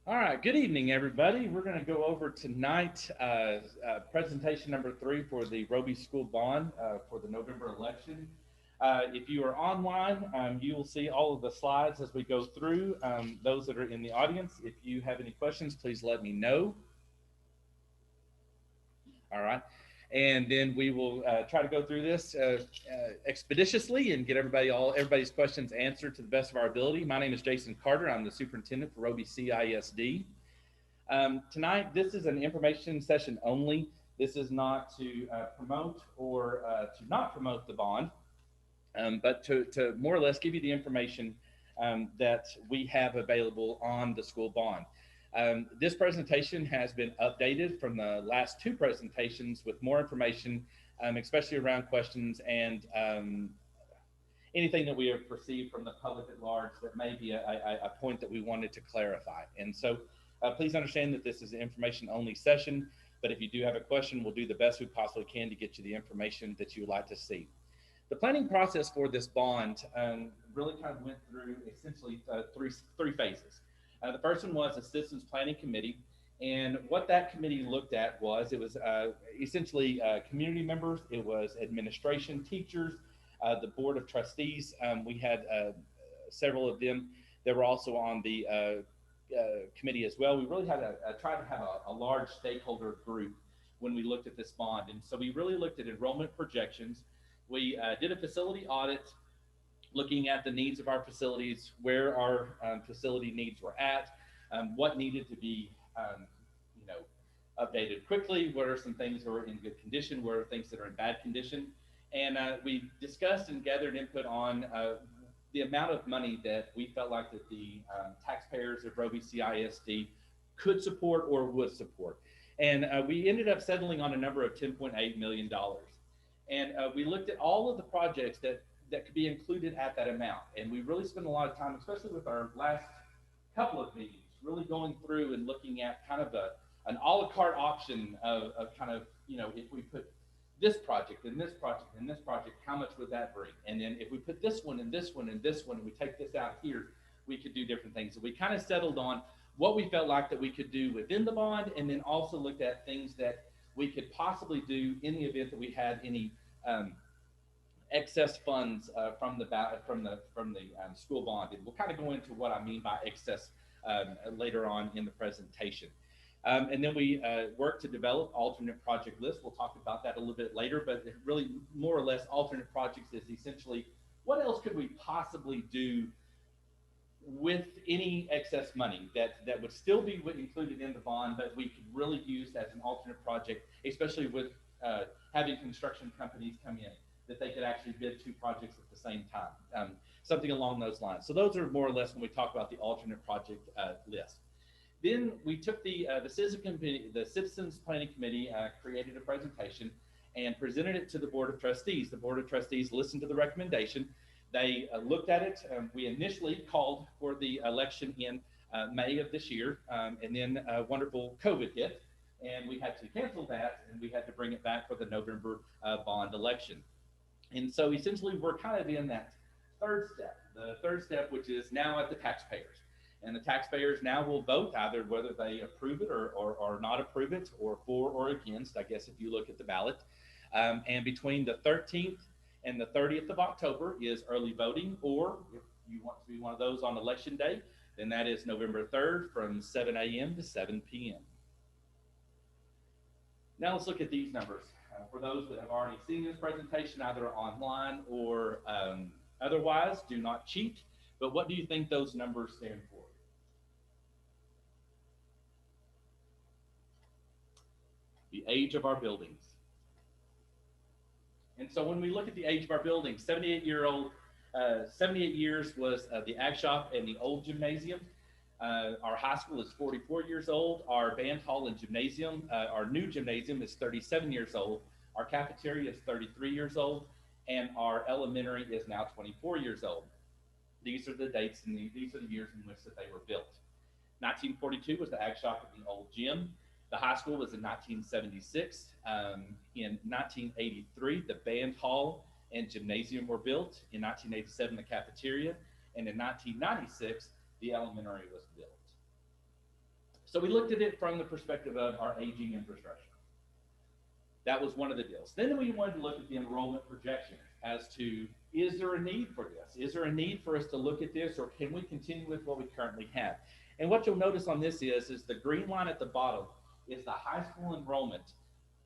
All right, good evening, everybody. We're going to go over tonight presentation number 3 for the Roby School Bond for the November election. If you are online, you will see all of the slides as we go through. Those that are in the audience, if you have any questions, please let me know. All right. And then we will try to go through this expeditiously and get everybody's questions answered to the best of our ability. My name is Jason Carter. I'm the superintendent for Roby CISD. Tonight, this is an information session only. This is not to promote or to not promote the bond, but to more or less give you the information that we have available on the school bond. This presentation has been updated from the last two presentations with more information, especially around questions and anything that we have received from the public at large that may be a point that we wanted to clarify. And so please understand that this is an information only session, but if you do have a question, we'll do the best we possibly can to get you the information that you would like to see. The planning process for this bond really kind of went through essentially three phases. The first one was a citizens planning committee. And what that committee looked at was it was essentially community members, it was administration, teachers, the board of trustees. We had several of them that were also on the committee as well. We really had tried to have a large stakeholder group when we looked at this bond. And so we really looked at enrollment projections. We did a facility audit looking at the needs of our facilities, where our facility needs were at, what needed to be you know, updated quickly, what are some things that are in good condition, what are things that are in bad condition. And we discussed and gathered input on the amount of money that we felt like that the taxpayers of Roby CISD could support or would support. And we ended up settling on a number of $10.8 million. And we looked at all of the projects that could be included at that amount. And we really spent a lot of time, especially with our last couple of meetings, really going through and looking at kind of an a la carte option of kind of, if we put this project and this project and this project, how much would that bring? And then if we put this one and this one and this one, and we take this out here, we could do different things. So we kind of settled on what we felt like that we could do within the bond, and then also looked at things that we could possibly do in the event that we had any excess funds from the school bond. And we'll kind of go into what I mean by excess later on in the presentation. And then we work to develop alternate project lists. We'll talk about that a little bit later, but really more or less alternate projects is essentially what else could we possibly do with any excess money that would still be included in the bond, but we could really use as an alternate project, especially with having construction companies come in, that they could actually bid two projects at the same time, something along those lines. So those are more or less when we talk about the alternate project list. Then we took the Citizens Planning Committee, created a presentation and presented it to the Board of Trustees. The Board of Trustees listened to the recommendation. They looked at it. We initially called for the election in May of this year, and then wonderful COVID hit, and we had to cancel that, and we had to bring it back for the November bond election. And so essentially, we're kind of in that the third step, which is now at the taxpayers. And the taxpayers now will vote either whether they approve it or not approve it, or for or against, I guess, if you look at the ballot. And between the 13th and the 30th of October is early voting, or if you want to be one of those on election day, then that is November 3rd from 7 a.m. to 7 p.m. Now let's look at these numbers. For those that have already seen this presentation, either online or otherwise, do not cheat. But what do you think those numbers stand for? The age of our buildings. And so when we look at the age of our buildings, 78 years was the ag shop and the old gymnasium. Our high school is 44 years old. Our band hall and gymnasium, our new gymnasium is 37 years old. Our cafeteria is 33 years old. And our elementary is now 24 years old. These are the dates and these are the years in which that they were built. 1942 was the ag shop and the old gym. The high school was in 1976. In 1983, the band hall and gymnasium were built. In 1987, the cafeteria. And in 1996, the elementary was built. So we looked at it from the perspective of our aging infrastructure. That was one of the deals. Then we wanted to look at the enrollment projection as to, is there a need for this? Is there a need for us to look at this, or can we continue with what we currently have? And what you'll notice on this is the green line at the bottom is the high school enrollment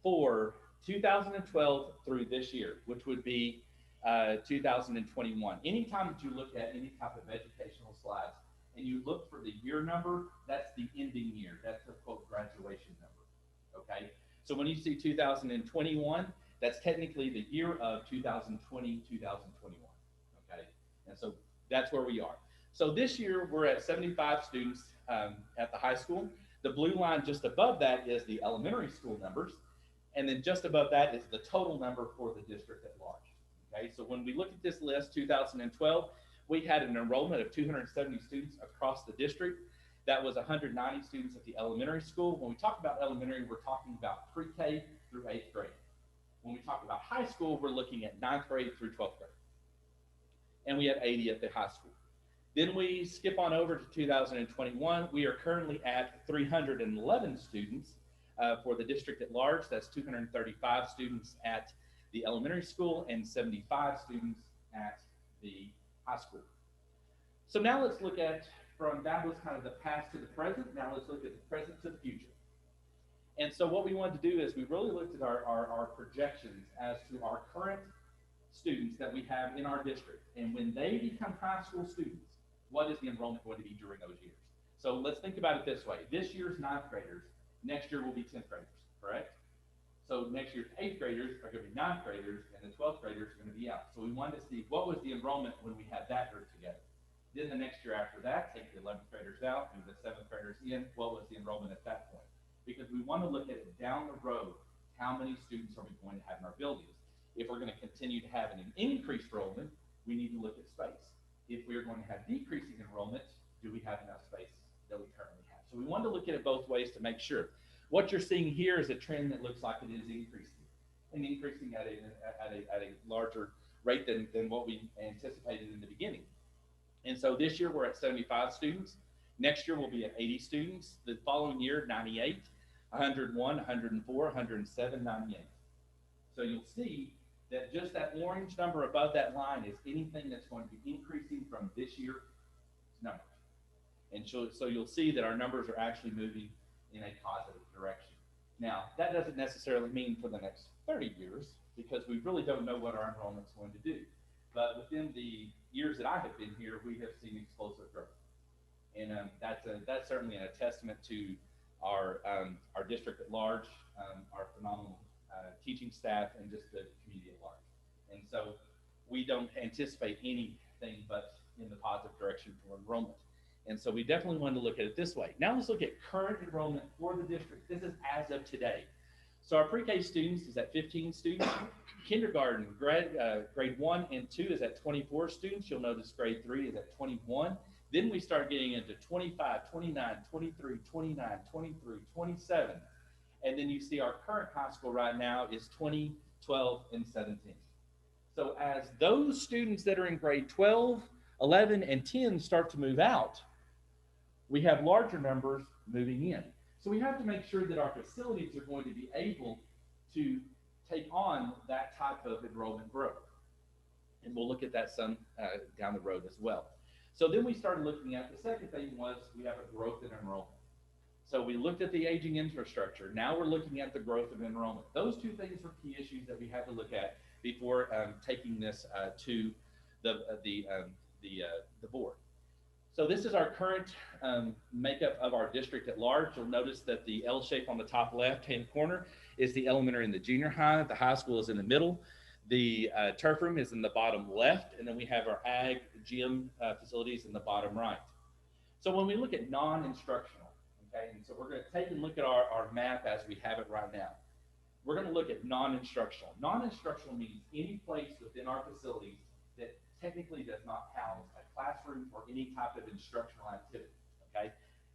for 2012 through this year, which would be 2021. Anytime that you look at any type of educational slides and you look for the year number, that's the ending year. That's the quote graduation number. Okay? So when you see 2021, that's technically the year of 2020, 2021. Okay? And so that's where we are. So this year we're at 75 students at the high school. The blue line just above that is the elementary school numbers. And then just above that is the total number for the district at large. Okay, so when we look at this list, 2012, we had an enrollment of 270 students across the district. That was 190 students at the elementary school. When we talk about elementary, we're talking about pre-K through 8th grade. When we talk about high school, we're looking at 9th grade through 12th grade. And we had 80 at the high school. Then we skip on over to 2021. We are currently at 311 students for the district at large. That's 235 students at the elementary school and 75 students at the high school. So now let's look at, from that was kind of the past to the present, now let's look at the present to the future. And so what we wanted to do is we really looked at our projections as to our current students that we have in our district. And when they become high school students, what is the enrollment going to be during those years? So let's think about it this way. This year's 9th graders, next year will be 10th graders, correct? So next year's 8th graders are going to be 9th graders, and the 12th graders are going to be out. So we wanted to see what was the enrollment when we had that group together. Then the next year after that, take the 11th graders out, move the 7th graders in. What was the enrollment at that point? Because we want to look at it down the road. How many students are we going to have in our buildings? If we're going to continue to have an increased enrollment, we need to look at space. If we're going to have decreasing enrollment, do we have enough space that we currently have? So we wanted to look at it both ways to make sure. What you're seeing here is a trend that looks like it is increasing, and increasing at a larger rate than what we anticipated in the beginning. And so this year we're at 75 students. Next year we'll be at 80 students. The following year, 98, 101, 104, 107, 98. So you'll see that just that orange number above that line is anything that's going to be increasing from this year's numbers. And so you'll see that our numbers are actually moving in a positive direction. Now, that doesn't necessarily mean for the next 30 years, because we really don't know what our enrollment's going to do. But within the years that I have been here, we have seen explosive growth. And that's certainly a testament to our district at large, our phenomenal teaching staff, and just the community at large. And so we don't anticipate anything but in the positive direction for enrollment. And so we definitely wanted to look at it this way. Now let's look at current enrollment for the district. This is as of today. So our pre-K students is at 15 students. Kindergarten, grade 1 and 2 is at 24 students. You'll notice grade 3 is at 21. Then we start getting into 25, 29, 23, 29, 23, 27. And then you see our current high school right now is 20, 12, and 17. So as those students that are in grade 12, 11, and 10 start to move out, we have larger numbers moving in. So we have to make sure that our facilities are going to be able to take on that type of enrollment growth. And we'll look at that some down the road as well. So then we started looking at, the second thing was we have a growth in enrollment. So we looked at the aging infrastructure. Now we're looking at the growth of enrollment. Those two things were key issues that we had to look at before taking this to the board. So this is our current makeup of our district at large. You'll notice that the L shape on the top left-hand corner is the elementary and the junior high. The high school is in the middle. The turf room is in the bottom left, and then we have our ag gym facilities in the bottom right. So when we look at non-instructional, okay, and so we're going to take and look at our map as we have it right now. We're going to look at non-instructional. Non-instructional means any place within our facilities that technically does not house a classroom or any type of instructional activity, okay?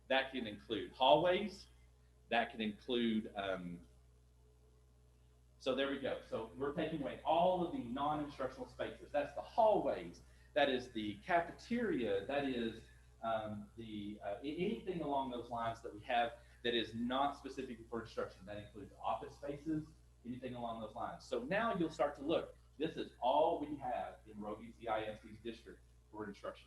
That can include hallways, that can include, so there we go. So we're taking away all of the non-instructional spaces. That's the hallways, that is the cafeteria, that is anything along those lines that we have that is not specific for instruction. That includes office spaces, anything along those lines. So now you'll start to look. This is all we have in Roby CISD's district for instruction.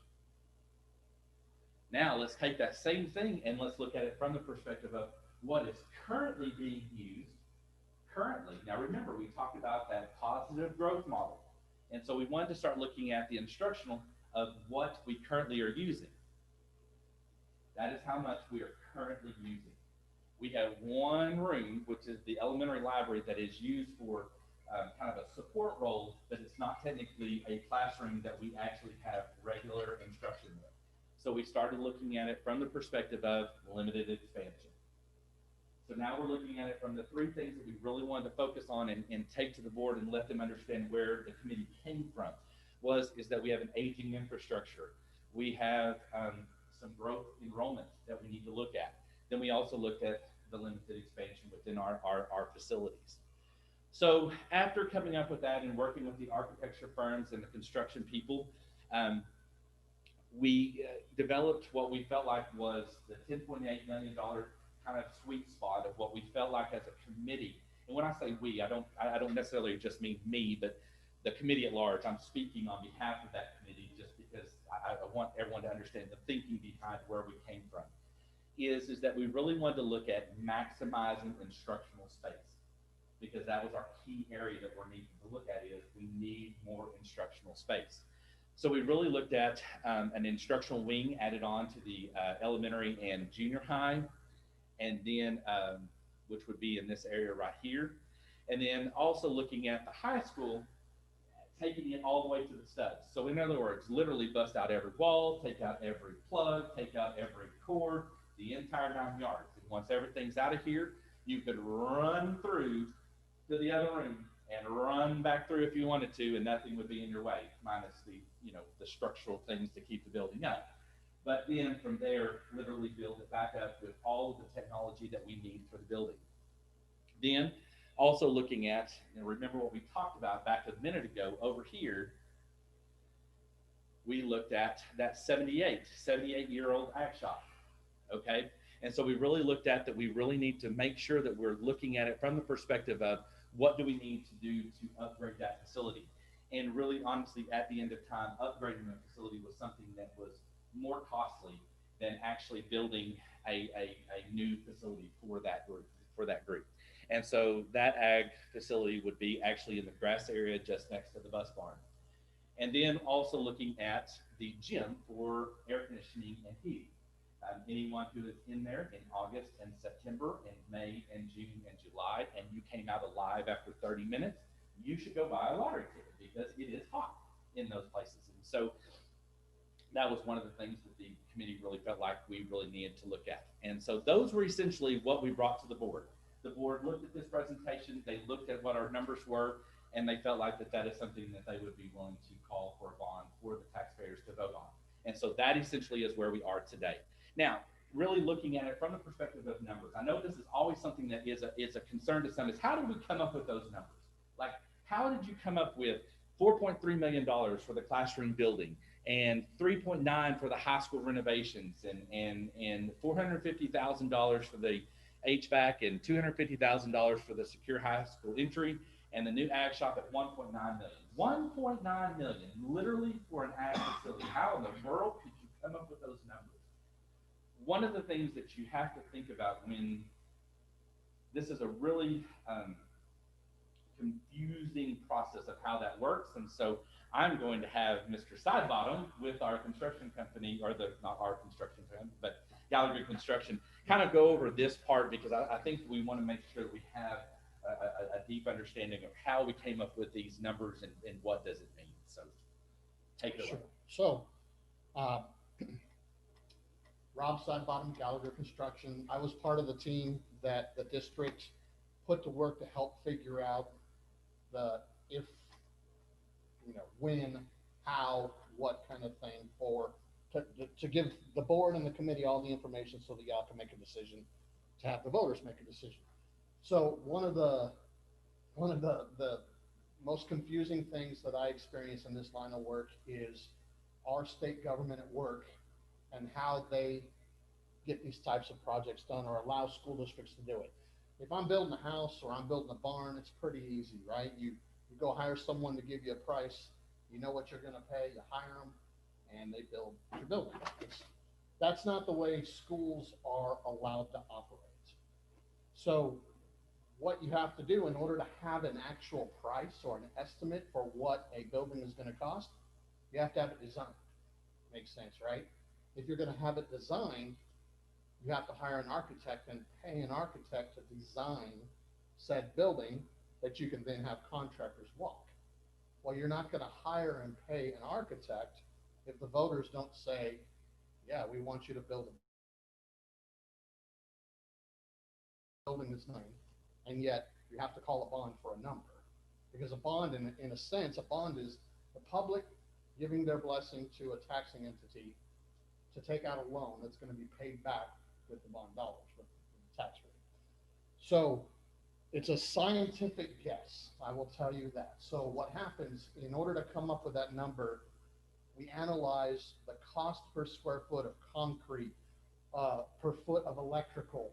Now let's take that same thing and let's look at it from the perspective of what is currently being used currently. Now remember, we talked about that positive growth model. And so we wanted to start looking at the instructional of what we currently are using. That is how much we are currently using. We have one room, which is the elementary library, that is used for kind of a support role, but it's not technically a classroom that we actually have regular instruction with. So we started looking at it from the perspective of limited expansion. So now we're looking at it from the three things that we really wanted to focus on and take to the board and let them understand where the committee came from. Is that we have an aging infrastructure. We have some growth enrollment that we need to look at. Then we also looked at the limited expansion within our facilities. So after coming up with that and working with the architecture firms and the construction people, we developed what we felt like was the $10.8 million kind of sweet spot of what we felt like as a committee. And when I say we, I don't necessarily just mean me, but the committee at large. I'm speaking on behalf of that committee just because I want everyone to understand the thinking behind where we came from. Is that we really wanted to look at maximizing instructional space, because that was our key area that we're needing to look at. Is we need more instructional space. So we really looked at an instructional wing added on to the elementary and junior high, and then which would be in this area right here, and then also looking at the high school, taking it all the way to the studs. So in other words, literally bust out every wall, take out every plug, take out every cord, the entire 9 yards. And once everything's out of here, you could run through to the other room and run back through if you wanted to, and nothing would be in your way, minus the the structural things to keep the building up. But then from there, literally build it back up with all of the technology that we need for the building. Then also looking at, remember what we talked about back a minute ago over here, we looked at that 78-year-old ag shop, okay? And so we really looked at that we really need to make sure that we're looking at it from the perspective of what do we need to do to upgrade that facility. And really, honestly, at the end of time, upgrading the facility was something that was more costly than actually building a new facility for that group. And so that ag facility would be actually in the grass area just next to the bus barn. And then also looking at the gym for air conditioning and heating. Anyone who is in there in August and September and May and June and July, and you came out alive after 30 minutes, you should go buy a lottery ticket because it is hot in those places. And so that was one of the things that the committee really felt like we really needed to look at. And so those were essentially what we brought to the board. The board looked at this presentation, they looked at what our numbers were, and they felt like that is something that they would be willing to call for a bond for the taxpayers to vote on. And so that essentially is where we are today. Now, really looking at it from the perspective of numbers, I know this is always something that is a concern to some, is how did we come up with those numbers? Like, how did you come up with $4.3 million for the classroom building and $3.9 for the high school renovations and $450,000 for the HVAC and $250,000 for the secure high school entry and the new ag shop at $1.9 million. $1.9 million, literally for an ag facility. How in the world could you come up with those numbers? One of the things that you have to think about when this is a really confusing process of how that works, and so I'm going to have Mr. Sidebottom with our construction company, or not our construction company, but Gallagher Construction, kind of go over this part, because I think we want to make sure that we have a deep understanding of how we came up with these numbers and what does it mean. So take it away. So Rob Sidebottom, Gallagher Construction. I was part of the team that the district put to work to help figure out the if, when, how, what kind of thing to give the board and the committee all the information so that y'all can make a decision, to have the voters make a decision. So one of the most confusing things that I experience in this line of work is our state government at work and how they get these types of projects done or allow school districts to do it. If I'm building a house or I'm building a barn, it's pretty easy, right? You go hire someone to give you a price, you know what you're gonna pay, you hire them, and they build your building. That's not the way schools are allowed to operate. So what you have to do in order to have an actual price or an estimate for what a building is gonna cost, you have to have it designed. Makes sense, right? If you're gonna have it designed, you have to hire an architect and pay an architect to design said building that you can then have contractors walk. Well, you're not gonna hire and pay an architect if the voters don't say, yeah, we want you to build a building that's nine, and yet you have to call a bond for a number. Because a bond, in a sense, a bond is the public giving their blessing to a taxing entity to take out a loan that's going to be paid back with the bond dollars, with the tax rate. So it's a scientific guess, I will tell you that. So what happens, in order to come up with that number, we analyze the cost per square foot of concrete, per foot of electrical,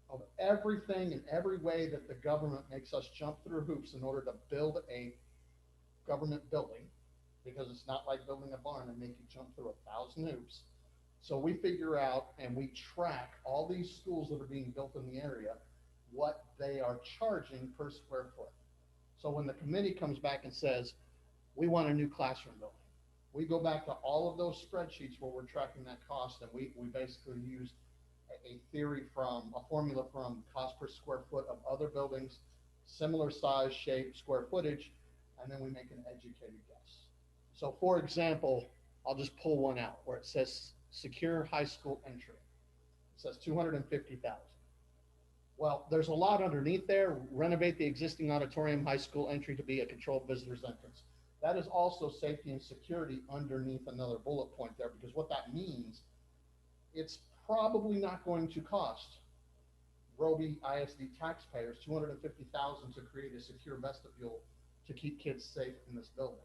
of everything in every way that the government makes us jump through hoops in order to build a government building, because it's not like building a barn and make you jump through 1,000 hoops. So we figure out and we track all these schools that are being built in the area, what they are charging per square foot. So when the committee comes back and says, we want a new classroom building, we go back to all of those spreadsheets where we're tracking that cost, and we basically use a theory from, a formula from cost per square foot of other buildings, similar size, shape, square footage, and then we make an educated guess. So for example, I'll just pull one out where it says secure high school entry. It says 250,000. Well, there's a lot underneath there. Renovate the existing auditorium high school entry to be a controlled visitors entrance. That is also safety and security underneath another bullet point there, because what that means, it's probably not going to cost Roby ISD taxpayers $250,000 to create a secure vestibule to keep kids safe in this building.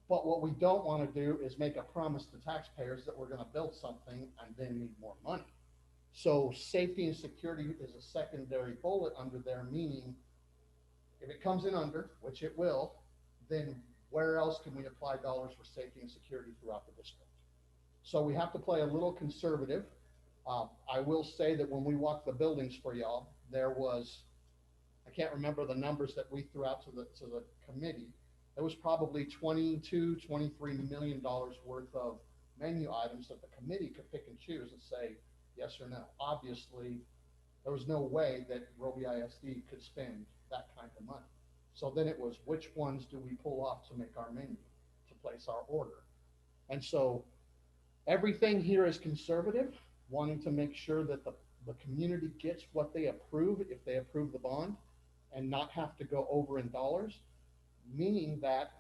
But what we don't want to do is make a promise to taxpayers that we're going to build something and then need more money. So safety and security is a secondary bullet under there, meaning if it comes in under, which it will, then where else can we apply dollars for safety and security throughout the district? So we have to play a little conservative. I will say that when we walked the buildings for y'all, there was, I can't remember the numbers that we threw out to the committee. There was probably $22, $23 million worth of menu items that the committee could pick and choose and say yes or no. Obviously, there was no way that Roby ISD could spend that kind of money. So then it was, which ones do we pull off to make our menu, to place our order? And so everything here is conservative, wanting to make sure that the community gets what they approve if they approve the bond, and not have to go over in dollars, meaning that,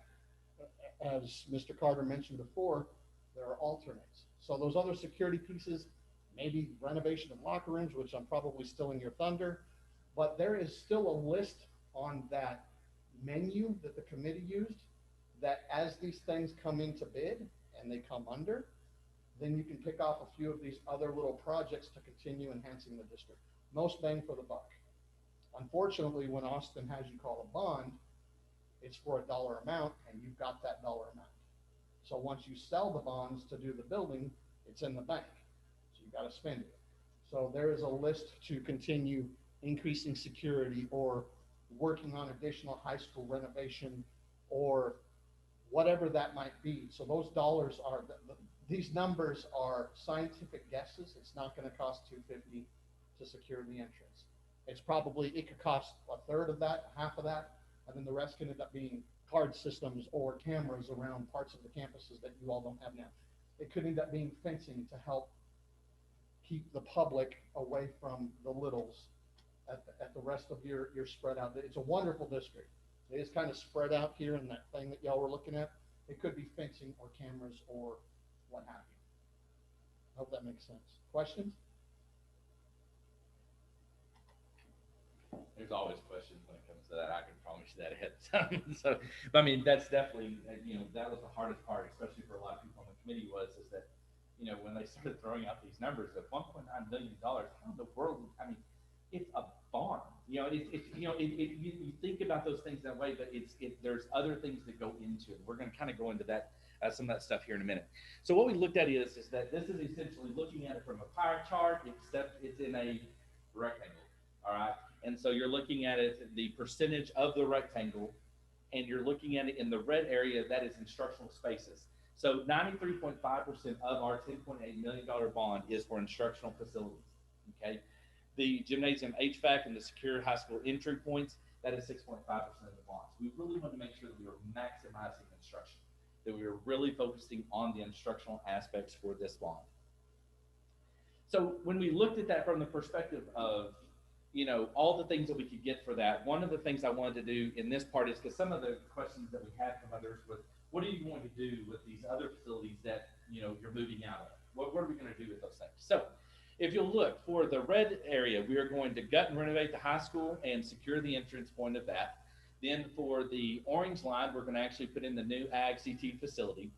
as Mr. Carter mentioned before, there are alternates. So those other security pieces, maybe renovation of locker rooms, which I'm probably stealing your thunder, but there is still a list on that menu that the committee used that as these things come into bid and they come under, then you can pick off a few of these other little projects to continue enhancing the district. Most bang for the buck. Unfortunately, when Austin has you call a bond, it's for a dollar amount and you've got that dollar amount. So once you sell the bonds to do the building, it's in the bank. So you got to spend it. So there is a list to continue increasing security or working on additional high school renovation or whatever that might be. So those dollars are, these numbers are scientific guesses. It's not going to cost $250 to secure the entrance. It's probably, it could cost a third of that, half of that, and then the rest can end up being card systems or cameras around parts of the campuses that you all don't have now. It could end up being fencing to help keep the public away from the littles at the rest of your spread out. It's a wonderful district. It is kind of spread out here in that thing that y'all were looking at. It could be fencing or cameras or what have you. I hope that makes sense. Questions? There's always questions when it comes to that. I can promise you that ahead of time. So, I mean, that's definitely, that was the hardest part, especially for a lot of people on the committee, is that, when they started throwing out these numbers of $1.9 million, how in the world? I mean, it's a barn. You think about those things that way, but there's other things that go into it. We're going to kind of go into that some of that stuff here in a minute. So what we looked at is that this is essentially looking at it from a pie chart, except it's in a rectangle. All right, and so you're looking at it the percentage of the rectangle, and you're looking at it in the red area that is instructional spaces. So 93.5% of our $10.8 million bond is for instructional facilities. Okay, the gymnasium HVAC and the secure high school entry points, that is 6.5% of the bonds. We really want to make sure that we are maximizing instruction, that we are really focusing on the instructional aspects for this bond. So when we looked at that from the perspective of, all the things that we could get for that, one of the things I wanted to do in this part is, because some of the questions that we had from others was, what are you going to do with these other facilities that, you're moving out of? What are we going to do with those things? So if you'll look for the red area, we are going to gut and renovate the high school and secure the entrance point of that. Then for the orange line, we're going to actually put in the new Ag CT facility.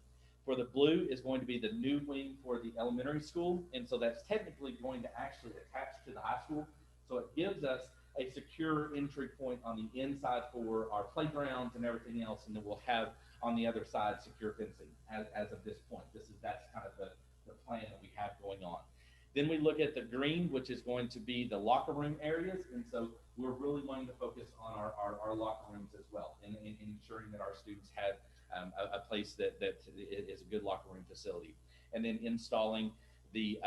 For the blue is going to be the new wing for the elementary school. And so that's technically going to actually attach to the high school. So it gives us a secure entry point on the inside for our playgrounds and everything else. And then we'll have on the other side secure fencing as of this point. That's kind of the plan that we have going on. Then we look at the green, which is going to be the locker room areas. And so we're really wanting to focus on our locker rooms as well, and ensuring that our students have a place that is a good locker room facility. And then installing the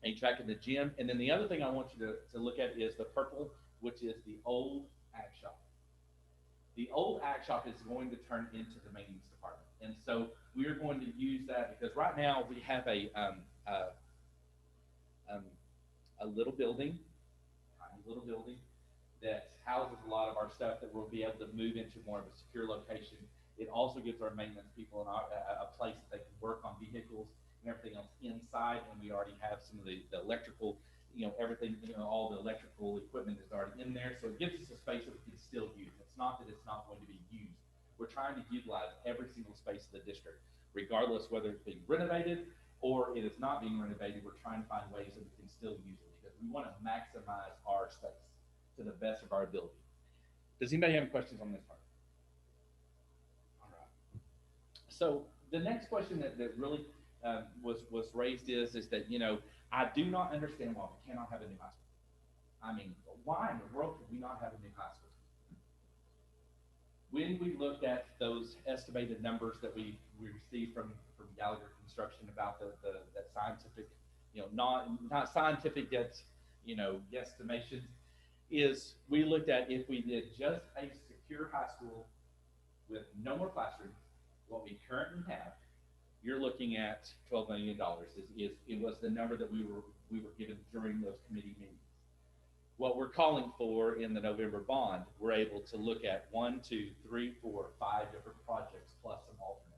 HVAC in the gym. And then the other thing I want you to look at is the purple, which is the old ag shop. The old ag shop is going to turn into the maintenance department. And so we are going to use that because right now we have a little building, tiny little building that houses a lot of our stuff that we'll be able to move into more of a secure location. It also gives our maintenance people a place that they can work on vehicles and everything else inside. And we already have some of the electrical, everything, all the electrical equipment is already in there. So it gives us a space that we can still use. It's not that it's not going to be used. We're trying to utilize every single space of the district, regardless whether it's being renovated or it is not being renovated. We're trying to find ways that we can still use it because we want to maximize our space to the best of our ability. Does anybody have any questions on this part? All right. So the next question that really was raised is that, I do not understand why we cannot have a new high school. I mean, why in the world could we not have a new high school? When we looked at those estimated numbers that we received from Gallagher Construction about that scientific, not scientific yet, guesstimations, is we looked at if we did just a secure high school with no more classrooms, what we currently have, you're looking at $12 million. It was the number that we were given during those committee meetings. What we're calling for in the November bond, we're able to look at 1, 2, 3, 4, 5 different projects plus some alternates.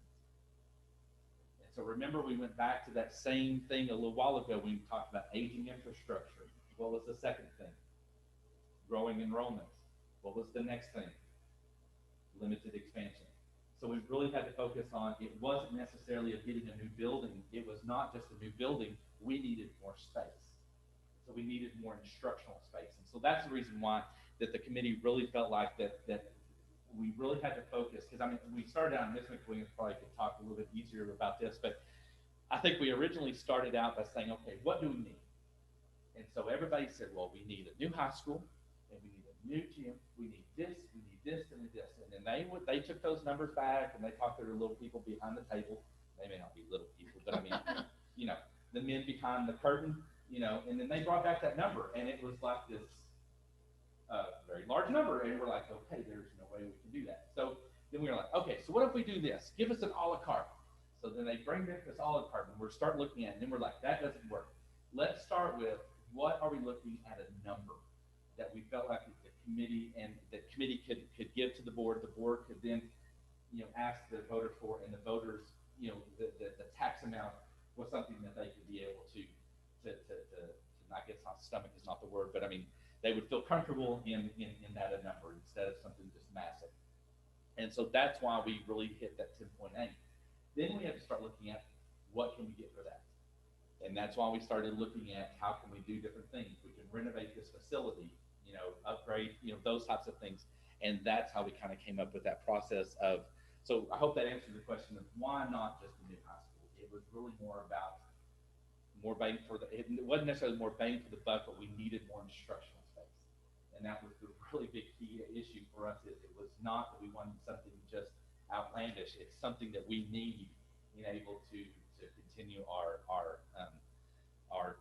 And so remember, we went back to that same thing a little while ago when we talked about aging infrastructure. What was the second thing? Growing enrollments. What was the next thing? Limited expansion. So we really had to focus on, it wasn't necessarily of getting a new building. It was not just a new building. We needed more space. So we needed more instructional space. And so that's the reason why that the committee really felt like that we really had to focus. Because, I mean, we started out, and Ms. McWilliams probably could talk a little bit easier about this, but I think we originally started out by saying, okay, what do we need? And so everybody said, well, we need a new high school, and we need a new gym, we need this, and this. And then they took those numbers back, and they talked to their little people behind the table. They may not be little people, but I mean, the men behind the curtain, and then they brought back that number, and it was like this very large number, and we're like, okay, there's no way we can do that. So then we were like, okay, so what if we do this? Give us an a la carte. So then they bring back this a la carte, and we're start looking at it, and then we're like, that doesn't work. Let's start with, what are we looking at a number that we felt like the committee could give to the board. The board could then, ask the voters for, and the voters, the tax amount was something that they could be able to I guess not, stomach is not the word, but I mean, they would feel comfortable in that a number instead of something just massive. And so that's why we really hit that 10.8. Then we had to start looking at what can we get for that? And that's why we started looking at how can we do different things. We can renovate this facility, upgrade, those types of things. And that's how we kind of came up with that process of, so I hope that answers the question of why not just a new high school? It was really more about more bang for the, it wasn't necessarily more bang for the buck, but we needed more instructional space. And that was the really big key issue for us. It was not that we wanted something just outlandish. It's something that we need in able to continue our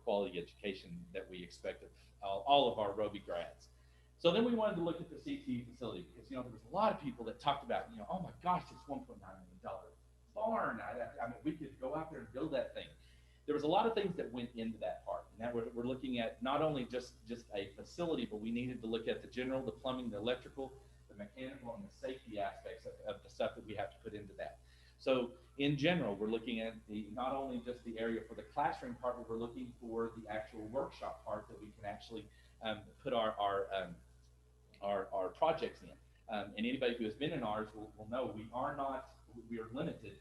quality education that we expect of all of our Roby grads. So then we wanted to look at the CTE facility because, there was a lot of people that talked about, oh my gosh, it's $1.9 million barn. I mean, we could go out there and build that thing. There was a lot of things that went into that part. And that we're looking at not only just a facility, but we needed to look at the general, the plumbing, the electrical, the mechanical, and the safety aspects of the stuff that we have to put into that. So in general, we're looking at not only just the area for the classroom part, but we're looking for the actual workshop part that we can actually put our projects in. And anybody who has been in ours will know we are limited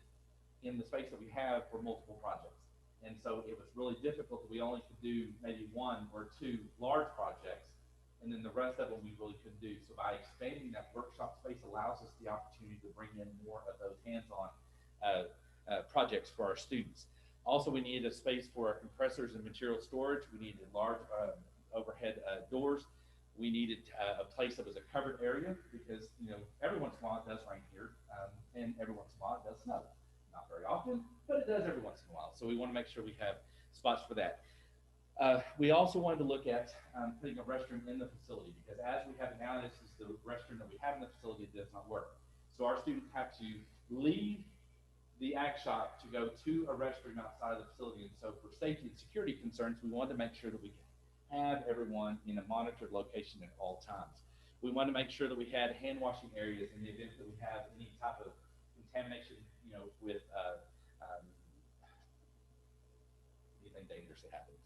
in the space that we have for multiple projects. And so it was really difficult that we only could do maybe one or two large projects, and then the rest of them we really couldn't do. So by expanding that workshop space allows us the opportunity to bring in more of those hands-on projects for our students. Also, we needed a space for our compressors and material storage. We needed large overhead doors. We needed a place that was a covered area because, every once in a while it does rain here, and every once in a while it does snow. Not very often, but it does every once in a while. So we want to make sure we have spots for that. We also wanted to look at putting a restroom in the facility because as we have it now, this is the restroom that we have in the facility that does not work. So our students have to leave the ACT shop to go to a restroom outside of the facility. And so for safety and security concerns, we wanted to make sure that we have everyone in a monitored location at all times. We wanted to make sure that we had hand washing areas in the event that we have any type of contamination, with anything dangerous that happens.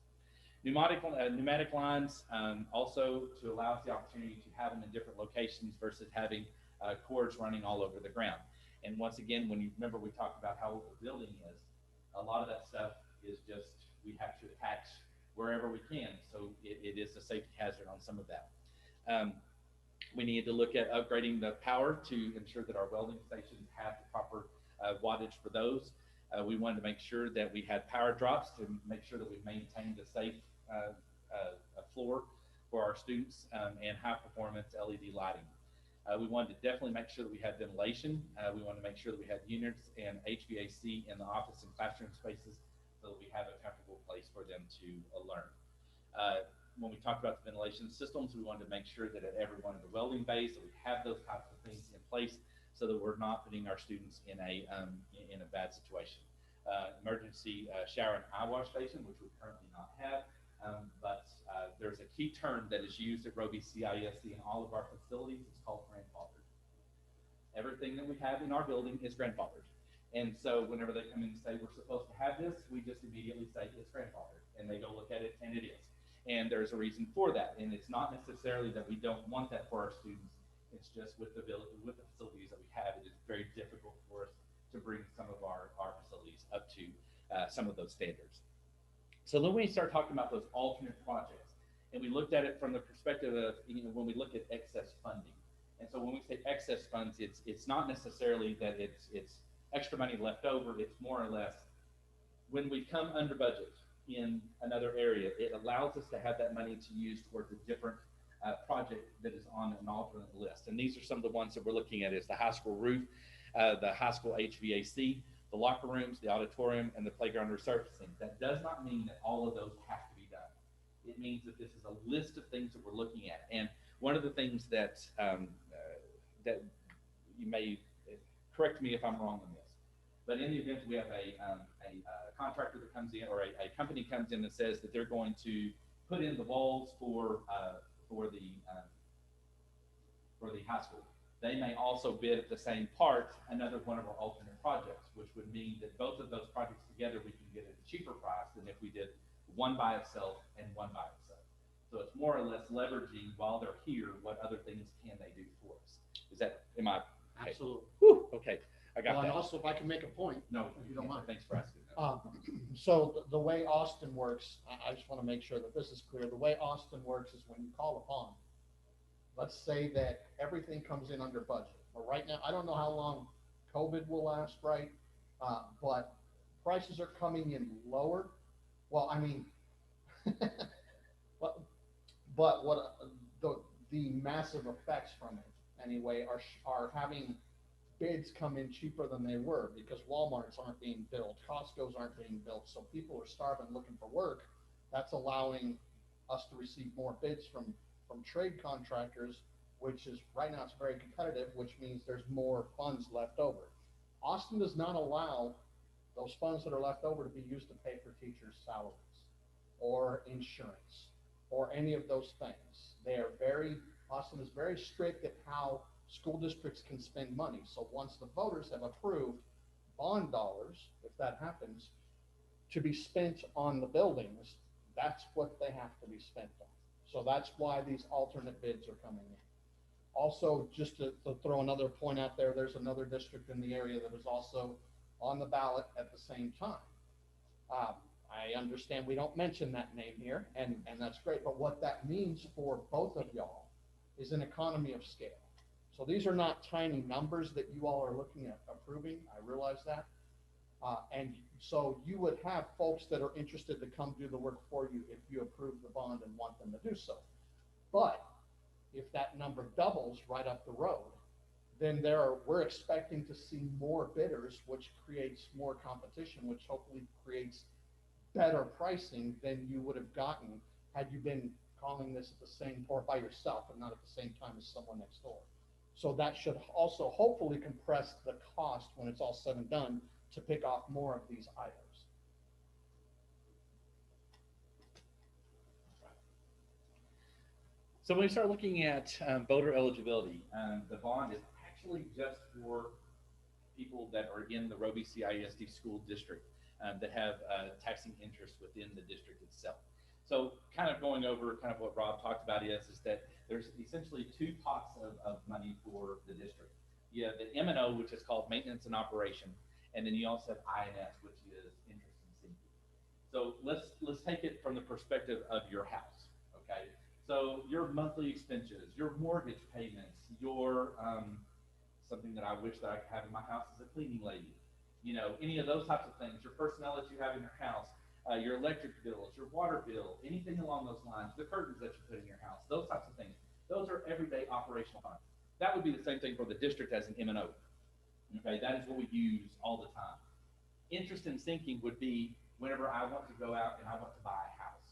Pneumatic lines, also to allow us the opportunity to have them in different locations versus having cords running all over the ground. And once again, when you remember we talked about how old the building is, a lot of that stuff is just, we have to attach wherever we can. So it is a safety hazard on some of that. We needed to look at upgrading the power to ensure that our welding stations have the proper wattage for those. We wanted to make sure that we had power drops to make sure that we maintained a safe floor for our students and high performance LED lighting. We wanted to definitely make sure that we had ventilation. We wanted to make sure that we had units and HVAC in the office and classroom spaces so that we have a comfortable place for them to learn. When we talked about the ventilation systems, we wanted to make sure that at every one of the welding bays that we have those types of things in place so that we're not putting our students in a bad situation. Emergency shower and eye wash station, which we currently not have, but there's a key term that is used at Roby CISD in all of our facilities. It's called grandfathered. Everything that we have in our building is grandfathered. And so whenever they come in and say, we're supposed to have this, we just immediately say it's grandfathered. And they go look at it, and it is. And there's a reason for that. And it's not necessarily that we don't want that for our students. It's just with the facilities that we have, it is very difficult for us to bring some of our facilities up to some of those standards. So then we start talking about those alternate projects. And we looked at it from the perspective of, when we look at excess funding. And so when we say excess funds, it's not necessarily that it's extra money left over. It's more or less when we come under budget in another area, it allows us to have that money to use towards a different project that is on an alternate list. And these are some of the ones that we're looking at is the high school roof, the high school HVAC, the locker rooms, the auditorium, and the playground resurfacing. That does not mean that all of those have to be done. It means that this is a list of things that we're looking at. And one of the things that that you may correct me if I'm wrong on this, but in the event we have a contractor that comes in or a company comes in and says that they're going to put in the walls for the high school, they may also bid at the same part another one of our alternate projects, which would mean that both of those projects together we can get at a cheaper price than if we did one by itself and one by itself. So it's more or less leveraging while they're here, what other things can they do for us? Okay. Absolutely. Whew, okay, I got Well, that. and also, if I can make a point, No, if you don't mind. Thanks for asking. Um, so the way Austin works, I just want to make sure that this is clear. The way Austin works is when you call a bond, let's say that everything comes in under budget. But right now, I don't know how long COVID will last, right? But prices are coming in lower. Well, I mean, but, but what the massive effects from it anyway are having bids come in cheaper than they were because Walmarts aren't being built, Costco's aren't being built, so people are starving looking for work. That's allowing us to receive more bids from trade contractors, which is right now it's very competitive, which means there's more funds left over. Austin does not allow those funds that are left over to be used to pay for teachers' salaries or insurance or any of those things. They are very, Austin is very strict at how school districts can spend money. So once the voters have approved bond dollars, if that happens, to be spent on the buildings, that's what they have to be spent on. So that's why these alternate bids are coming in. Also, just to throw another point out there, there's another district in the area that is also on the ballot at the same time. I understand we don't mention that name here, and that's great, but what that means for both of y'all is an economy of scale. So these are not tiny numbers that you all are looking at approving. I realize that. And so you would have folks that are interested to come do the work for you if you approve the bond and want them to do so. But if that number doubles right up the road, then we're expecting to see more bidders, which creates more competition, which hopefully creates better pricing than you would have gotten had you been calling this at the same, or by yourself and not at the same time as someone next door. So that should also hopefully compress the cost when it's all said and done to pick off more of these items. So when we start looking at voter eligibility, the bond is actually just for people that are in the Roby CISD school district that have taxing interest within the district itself. So kind of going over kind of what Rob talked about is that there's essentially two pots of money for the district. You have the M&O, which is called maintenance and operation, and then you also have INS, which is interest and sinking. So let's take it from the perspective of your house, okay? So your monthly expenses, your mortgage payments, your something that I wish that I could have in my house is a cleaning lady. You know, any of those types of things, your personnel that you have in your house, your electric bills, your water bill, anything along those lines, the curtains that you put in your house, those types of things. Those are everyday operational funds. That would be the same thing for the district as an M&O. Okay, that is what we use all the time. Interest and sinking would be whenever I want to go out and I want to buy a house.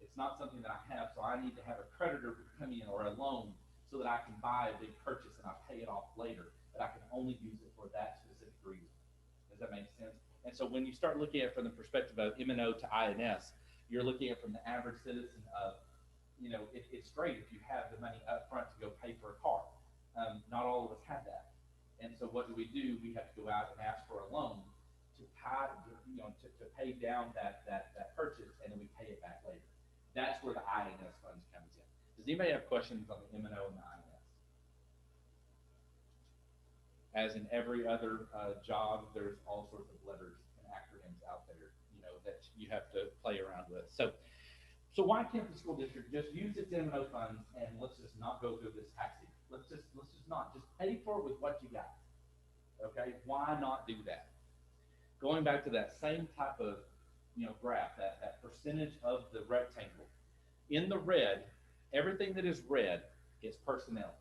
It's not something that I have, so I need to have a creditor come in or a loan so that I can buy a big purchase and I pay it off later, but I can only use it for that specific reason. Does that make sense? And so when you start looking at it from the perspective of M&O to INS, you're looking at it from the average citizen of, you know, it's great if you have the money up front to go pay for a car. Not all of us have that. And so what do? We have to go out and ask for a loan to pay, you know, to pay down that purchase, and then we pay it back later. That's where the INS funds comes in. Does anybody have questions on the M&O and the INS? As in every other job, there's all sorts of letters and acronyms out there, you know, that you have to play around with. So why can't the school district just use its M&O funds and let's just not go through this tax season? Let's just not pay for it with what you got. Okay, why not do that? Going back to that same type of, you know, graph, that percentage of the rectangle. In the red, everything that is red is personnel.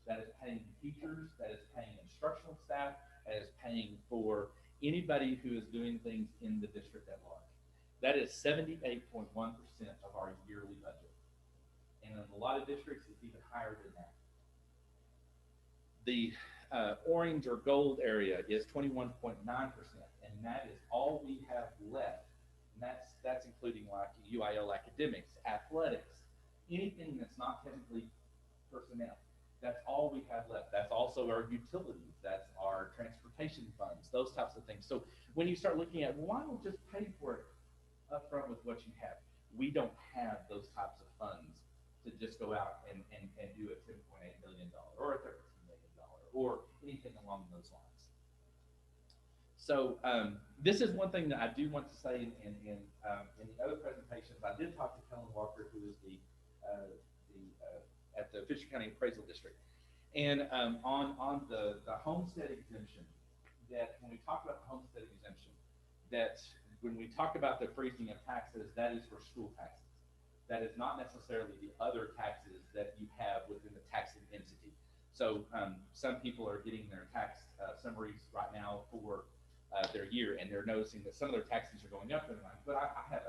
That is paying teachers, that is paying instructional staff, that is paying for anybody who is doing things in the district at large. That is 78.1% of our yearly budget. And in a lot of districts, it's even higher than that. The orange or gold area is 21.9%, and that is all we have left. And that's including like UIL academics, athletics, anything that's not technically personnel. That's all we have left. That's also our utilities. That's our transportation funds, those types of things. So when you start looking at, well, why don't just pay for it up front with what you have? We don't have those types of funds to just go out and do a $10.8 million or a $13 million or anything along those lines. So this is one thing that I do want to say in the other presentations. I did talk to Kellen Walker, who is at the Fisher County Appraisal District, and on the homestead exemption. That when we talk about the homestead exemption, that when we talk about the freezing of taxes, that is for school taxes. That is not necessarily the other taxes that you have within the taxing entity. So some people are getting their tax summaries right now for their year, and they're noticing that some of their taxes are going up, and they're like, but I have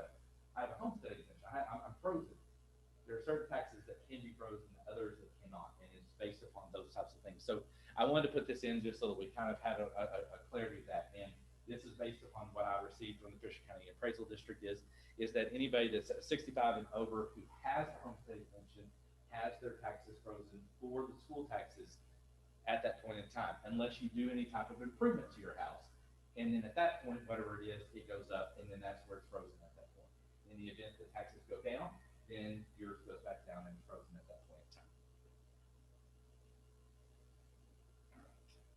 a homestead exemption. I'm frozen. There are certain taxes that can be frozen, others that cannot, and it's based upon those types of things. So I wanted to put this in just so that we kind of had a clarity of that. And this is based upon what I received from the Fisher County Appraisal District is that anybody that's 65 and over who has a homestead exemption has their taxes frozen for the school taxes at that point in time, unless you do any type of improvement to your house. And then at that point, whatever it is, it goes up, and then that's where it's frozen at that point. In the event that taxes go down, then yours goes back down and it's frozen at that point in time.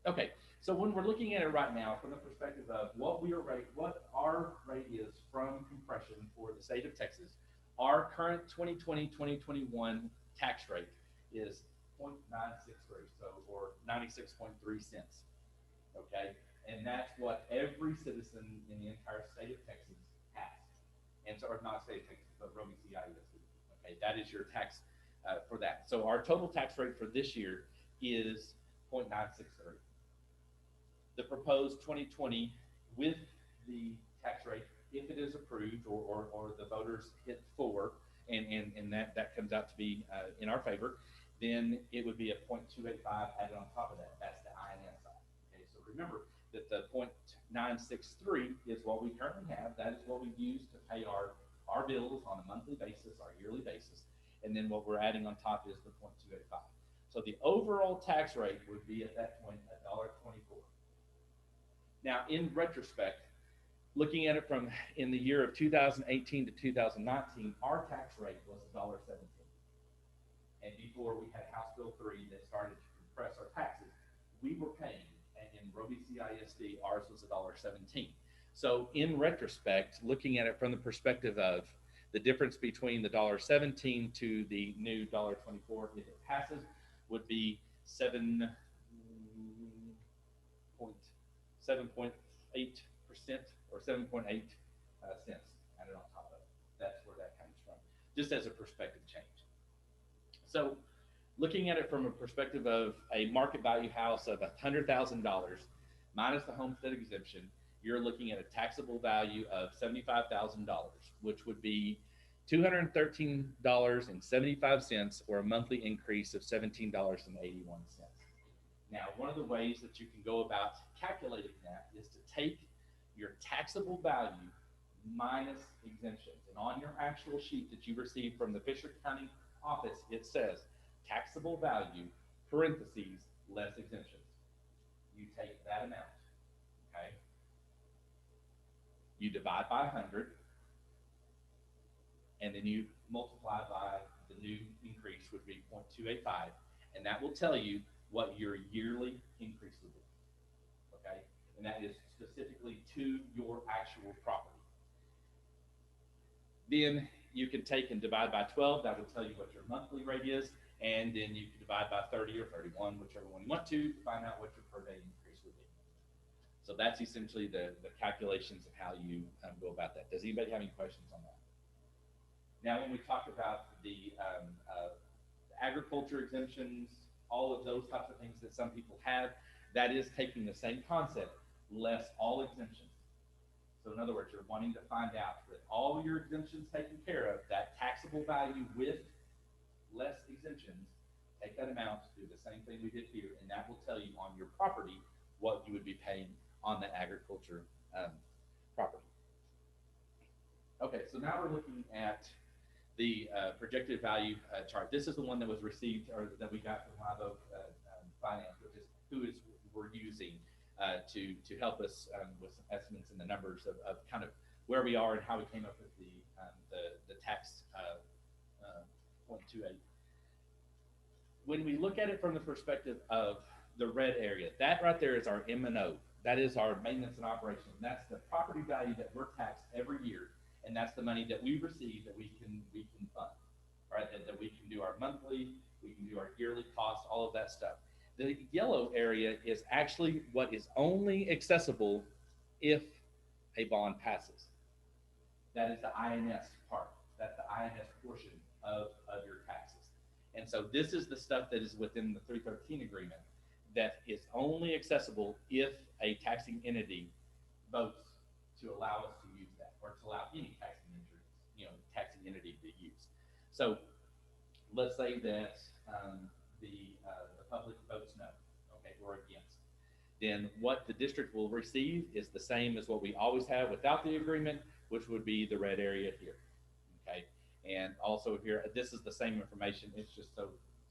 Okay, so when we're looking at it right now from the perspective of what our rate is from compression for the state of Texas, our current 2020-2021 tax rate is 0.963, so or 96.3 cents. Okay, and that's what every citizen in the entire state of Texas has, and so or not state of Texas, but Roby CISD. Okay, that is your tax for that. So our total tax rate for this year is 0.963. The proposed 2020 with the tax rate, if it is approved or the voters hit 4 and that comes out to be in our favor, then it would be a 0.285 added on top of that. That's the INS side. Okay, so remember that the 0.963 is what we currently have. That is what we use to pay our bills on a monthly basis, our yearly basis. And then what we're adding on top is the 0.285. So the overall tax rate would be at that point $1.24. Now, in retrospect, looking at it from in the year of 2018 to 2019, our tax rate was $1.17. And before we had House Bill 3 that started to compress our taxes, we were paying, and in Roby CISD, ours was $1.17. So in retrospect, looking at it from the perspective of the difference between the $1.17 to the new $1.24, if it passes, would be 7.8% or 7.8 cents added on top of it. That's where that comes from, just as a perspective change. So looking at it from a perspective of a market value house of $100,000 minus the homestead exemption, you're looking at a taxable value of $75,000, which would be $213.75, or a monthly increase of $17.81. Now, one of the ways that you can go about calculating that is to take your taxable value minus exemptions. And on your actual sheet that you received from the Fisher County office, it says taxable value, parentheses, less exemptions. You take that amount, okay? You divide by 100, and then you multiply by the new increase would be 0.285, and that will tell you what your yearly increase would be, okay? And that is specifically to your actual property. Then you can take and divide by 12, that will tell you what your monthly rate is, and then you can divide by 30 or 31, whichever one you want to find out what your per day increase would be. So that's essentially the calculations of how you go about that. Does anybody have any questions on that? Now, when we talk about the agriculture exemptions, all of those types of things that some people have, that is taking the same concept, less all exemptions. So in other words, you're wanting to find out with all your exemptions taken care of, that taxable value with less exemptions, take that amount, do the same thing we did here, and that will tell you on your property what you would be paying on the agriculture property. Okay, so now we're looking at the projected value chart. This is the one that was received, or that we got from Live Oak Finance, which is we're using to help us with some estimates and the numbers of kind of where we are and how we came up with the tax 0.28. When we look at it from the perspective of the red area, that right there is our M&O. That is our maintenance and operation. That's the property value that we're taxed every year, and that's the money that we receive that we can fund, right? That we can do our monthly, we can do our yearly costs, all of that stuff. The yellow area is actually what is only accessible if a bond passes. That is the INS part. That's the INS portion of your taxes. And so this is the stuff that is within the 313 agreement that is only accessible if a taxing entity votes to allow us to use that, or to allow any taxing entity to use. So let's say that the public votes no, okay, or against. Then what the district will receive is the same as what we always have without the agreement, which would be the red area here. Okay, and also here, this is the same information. It's just so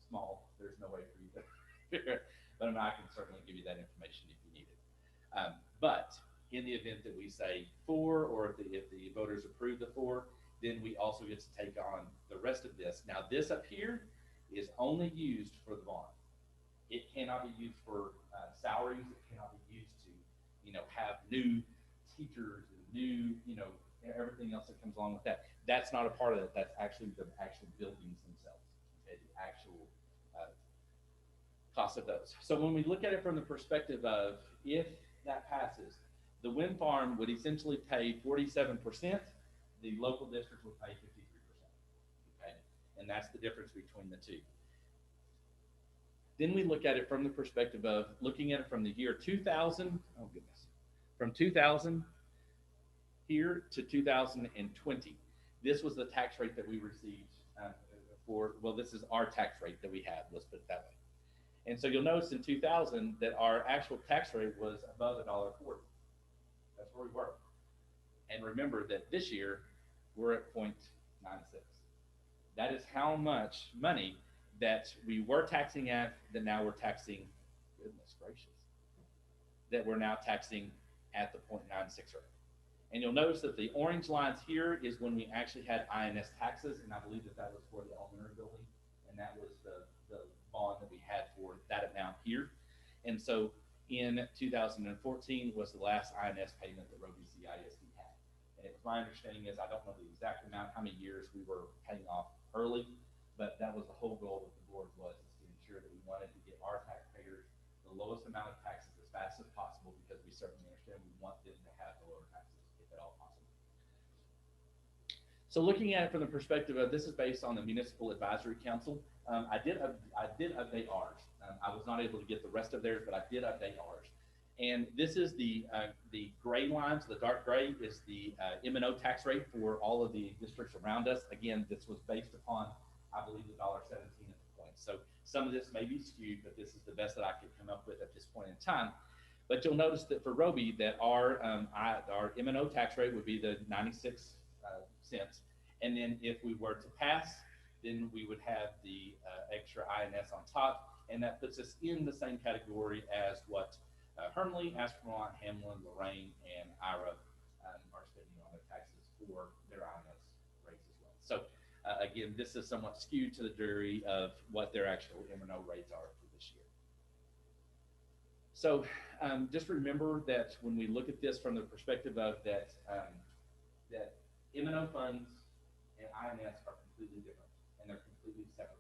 small. There's no way for you to figure it, but I can certainly give you that information if you need it. But in the event that we say for, or if the voters approve the for, then we also get to take on the rest of this. Now, this up here is only used for the bond. It cannot be used for salaries. It cannot be used to, have new teachers and new, everything else that comes along with that. That's not a part of it. That's actually the actual buildings themselves, okay, the actual cost of those. So when we look at it from the perspective of if that passes, the wind farm would essentially pay 47%. The local district would pay 53%. Okay, and that's the difference between the two. Then we look at it from the perspective of looking at it from the year 2000. Oh goodness, from 2000 here to 2020. This was the tax rate that we received this is our tax rate that we had. Let's put it that way. And so you'll notice in 2000 that our actual tax rate was above $1.40. That's where we were. And remember that this year we're at 0.96. That is how much money that we were taxing at that now we're taxing, goodness gracious, that we're now taxing at the 0.96 rate. And you'll notice that the orange lines here is when we actually had INS taxes, and I believe that was for the elementary building, and that was the bond that we had for that amount here. And so in 2014 was the last INS payment that Roby CISD had. And it was my understanding is, I don't know the exact amount, how many years we were paying off early, but that was the whole goal of the board, was to ensure that we wanted to get our taxpayers the lowest amount of taxes as fast as possible, because we certainly understand we want them to have the lower taxes if at all possible. So looking at it from the perspective of, this is based on the Municipal Advisory Council. I did update ours. I was not able to get the rest of theirs, but I did update ours. And this is the gray lines. The dark gray is the M&O tax rate for all of the districts around us. Again, this was based upon, I believe, $1.17 at the point. So some of this may be skewed, but this is the best that I could come up with at this point in time. But you'll notice that for Roby, that our M&O tax rate would be the 96 cents. And then if we were to pass, then we would have the extra INS on top. And that puts us in the same category as what Hermleigh, Aspermont, Hamlin, Lorraine, and Ira are spending on their taxes for their INS rates as well. So again, this is somewhat skewed to the degree of what their actual M&O rates are for this year. So just remember that when we look at this from the perspective of that M&O funds and INS are completely different, and they're completely separate.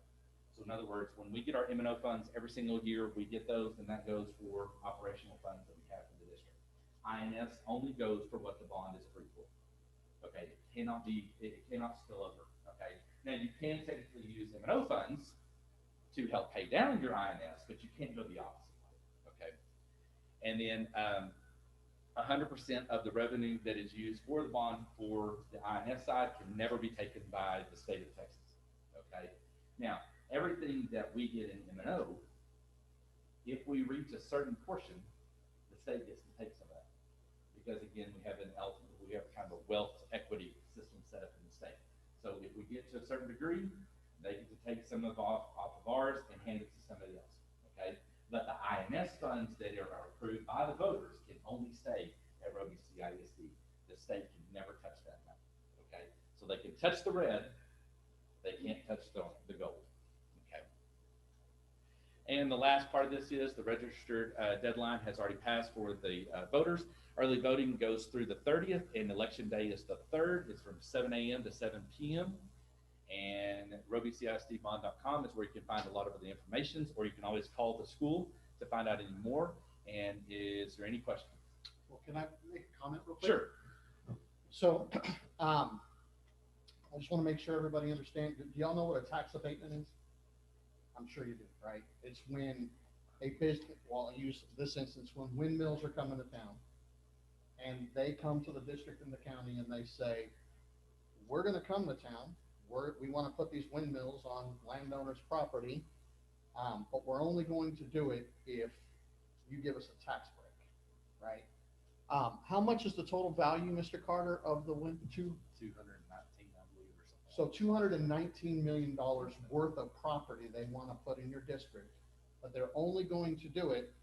So in other words, when we get our M&O funds every single year, we get those, and that goes for operational funds that we have for the district. INS only goes for what the bond is approved for. Okay, it cannot spill over. Okay, now you can technically use M&O funds to help pay down your INS, but you can't go the opposite way. Okay, and then 100% of the revenue that is used for the bond for the INS side can never be taken by the state of Texas. Okay, now everything that we get in M&O, if we reach a certain portion, the state gets to take some of that, because again, we have kind of a wealth equity system set up in the state. So if we get to a certain degree, they get to take some off of ours and hand it to somebody else. Okay, but the INS funds that are approved by the voters can only stay at Roby CISD. The state can never touch that money. Okay, so they can touch the red, they can't touch the gold. Okay, And the last part of this is the registered deadline has already passed for the voters. Early voting goes through the 30th, and election day is the 3rd. It's from 7 a.m. to 7 p.m. And RobyCISDbond.com is where you can find a lot of the information, or you can always call the school to find out any more. And is there any questions? Well, can I make a comment real quick? Sure. So, I just want to make sure everybody understands. Do y'all know what a tax abatement is? I'm sure you do, right? It's when a business, well, I use this instance, when windmills are coming to town and they come to the district and the county and they say, we're going to come to town. We want to put these windmills on landowners' property, but we're only going to do it if you give us a tax break, right? How much is the total value, Mr. Carter, of the wind? 219, I believe, or something. So $219 million worth of property they want to put in your district, but they're only going to do it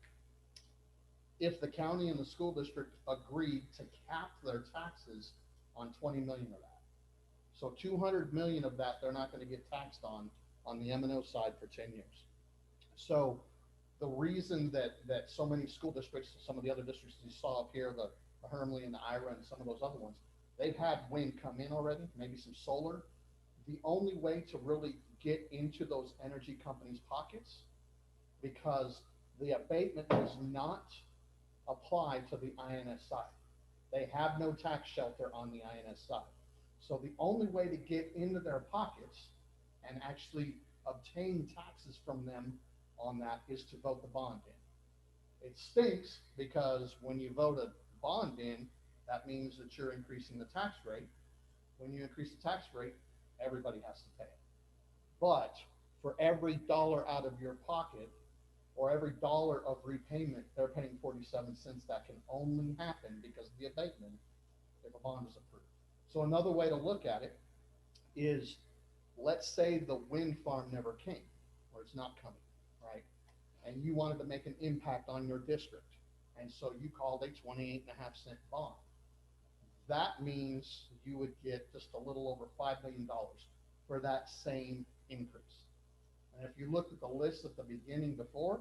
if the county and the school district agreed to cap their taxes on 20 million of that. So 200 million of that, they're not going to get taxed on the M&O side for 10 years. So the reason that so many school districts, some of the other districts you saw up here, the Hermley and the Ira and some of those other ones, they've had wind come in already, maybe some solar. The only way to really get into those energy companies' pockets, because the abatement does not apply to the INS side. They have no tax shelter on the INS side. So the only way to get into their pockets and actually obtain taxes from them on that is to vote the bond in. It stinks because when you vote a bond in, that means that you're increasing the tax rate. When you increase the tax rate, everybody has to pay it. But for every dollar out of your pocket or every dollar of repayment, they're paying 47 cents. That can only happen because of the abatement if a bond is approved. So another way to look at it is, let's say the wind farm never came, or it's not coming, right? And you wanted to make an impact on your district. And so you called a 28.5-cent bond. That means you would get just a little over $5 million for that same increase. And if you looked at the list at the beginning before,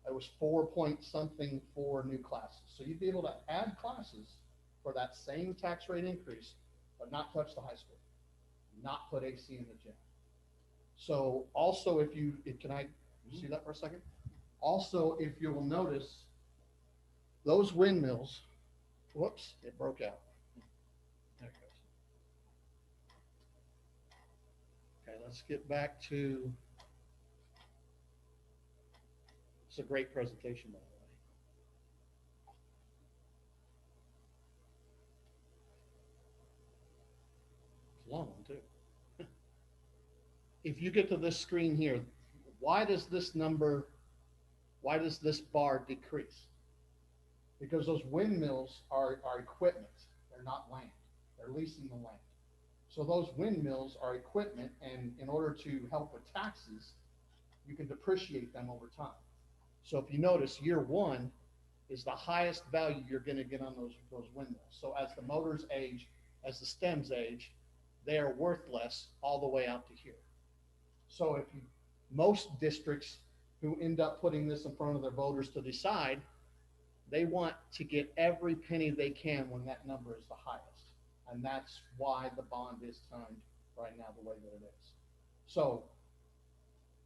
it was 4-point-something for new classes. So you'd be able to add classes for that same tax rate increase, but not touch the high school, not put AC in the gym. So also, can I see that for a second? Also, if you will notice, those windmills, whoops, it broke out. There it goes. Okay, let's get back to, it's a great presentation, by the way. Long one too. If you get to this screen here, why does this bar decrease? Because those windmills are equipment. They're not land. They're leasing the land. So those windmills are equipment, and in order to help with taxes, you can depreciate them over time. So if you notice, year one is the highest value you're going to get on those windmills. So as the motors age, as the stems age, they are worth less all the way out to here. So most districts who end up putting this in front of their voters to decide, they want to get every penny they can when that number is the highest. And that's why the bond is timed right now the way that it is. So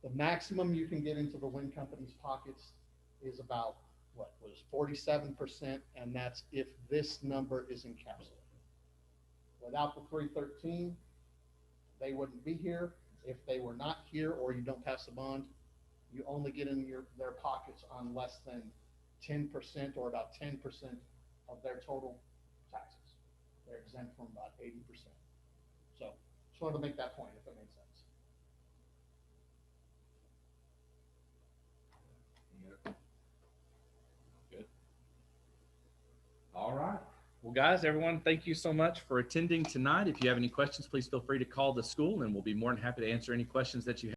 the maximum you can get into the wind company's pockets is about, 47%, and that's if this number is encapsulated. Without the 313, they wouldn't be here. If they were not here or you don't pass the bond, you only get in their pockets on less than 10% or about 10% of their total taxes. They're exempt from about 80%. So just wanted to make that point, if that makes sense. Good. All right. Well, guys, everyone, thank you so much for attending tonight. If you have any questions, please feel free to call the school, and we'll be more than happy to answer any questions that you have.